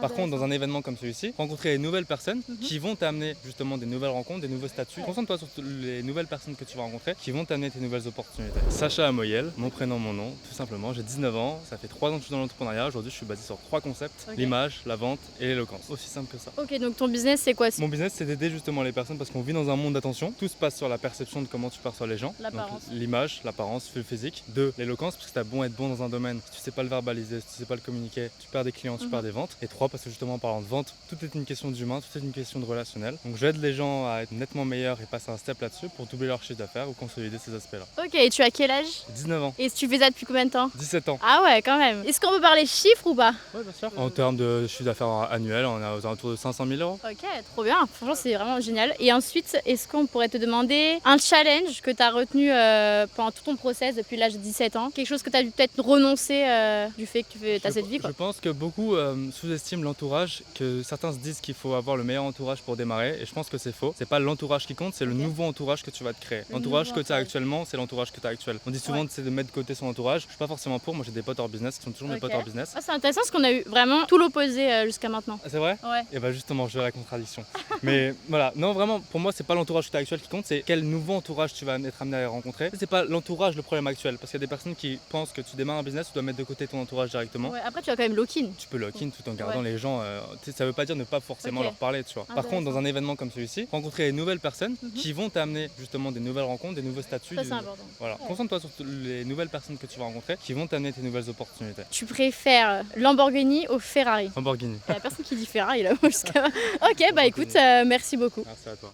Par contre, dans un événement comme celui-ci, rencontrer des nouvelles personnes qui vont t'amener justement des nouvelles rencontres, des nouveaux statuts. Concentre-toi sur les nouvelles personnes que tu vas rencontrer qui vont t'amener tes nouvelles opportunités. Sacha Amoyel, mon prénom, mon nom, tout simplement. J'ai 19 ans, ça fait 3 ans que je suis dans l'entrepreneuriat. Aujourd'hui, je suis basé sur 3 concepts, l'image, la vente et l'éloquence. Aussi simple que ça. Ok, donc ton business, c'est quoi? Mon business, c'est d'aider justement les personnes parce qu'on vit dans un monde d'attention. Tout se passe sur la perception de comment tu perçois les gens. L'apparence. L'image, l'apparence, le physique. 2, l'éloquence, parce que t'as bon être bon dans un domaine. Si tu sais pas le verbaliser, si tu sais pas le communiquer, tu perds des clients, tu perds des ventes. Et 3, parce que justement en parlant de vente, tout est une question d'humain, tout est une question de relationnel. Donc j'aide les gens à être nettement meilleurs et passer un step là-dessus pour doubler leur chiffre d'affaires ou consolider ces aspects-là. Ok, et tu as quel âge? 19 ans, Et tu fais ça depuis combien de temps? 17 ans. Ah ouais, quand même. Est-ce qu'on peut parler chiffres ou pas? Ouais, bien sûr. En termes de chiffre d'affaires annuel, on est aux alentours de 500 000 euros. Ok, trop bien. Franchement, c'est vraiment génial. Et ensuite, est-ce qu'on pourrait te demander un challenge que tu as retenu pendant tout ton process depuis l'âge de 17 ans? Quelque chose que tu as dû peut-être renoncer du fait que tu as cette vie, quoi. Je pense que beaucoup sous-estiment l'entourage, que certains se disent qu'il faut avoir le meilleur entourage pour démarrer, et je pense que c'est faux. C'est pas l'entourage qui compte, c'est le nouveau entourage que tu vas te créer. L'entourage que tu as actuellement, c'est l'entourage que tu as actuel. On dit souvent de mettre de côté son entourage. Je suis pas forcément pour, moi j'ai des potes hors business qui sont toujours mes potes hors business. Ah, c'est intéressant parce qu'on a eu vraiment tout l'opposé jusqu'à maintenant. Ah, c'est vrai? Ouais. Et bah justement, je veux la contradiction. Mais voilà, non vraiment, pour moi c'est pas l'entourage que tu as actuel qui compte, c'est quel nouveau entourage tu vas être amené à rencontrer. C'est pas l'entourage le problème actuel, parce qu'il y a des personnes qui pensent que tu démarres un business, tu dois mettre de côté ton entourage directement. Ouais, après, tu as quand même lock-in. Tu peux lock-in tout en gardant les gens, ça veut pas dire ne pas forcément leur parler, tu vois. Par contre, dans un événement comme celui-ci, rencontrer des nouvelles personnes qui vont t'amener justement des nouvelles rencontres, des nouveaux statuts. Ça, c'est important. Voilà, concentre-toi sur les nouvelles personnes que tu vas rencontrer qui vont t'amener tes nouvelles opportunités. Tu préfères Lamborghini ou Ferrari? Lamborghini. Il y a personne qui dit Ferrari là. Ok, bah écoute, merci beaucoup. Merci à toi.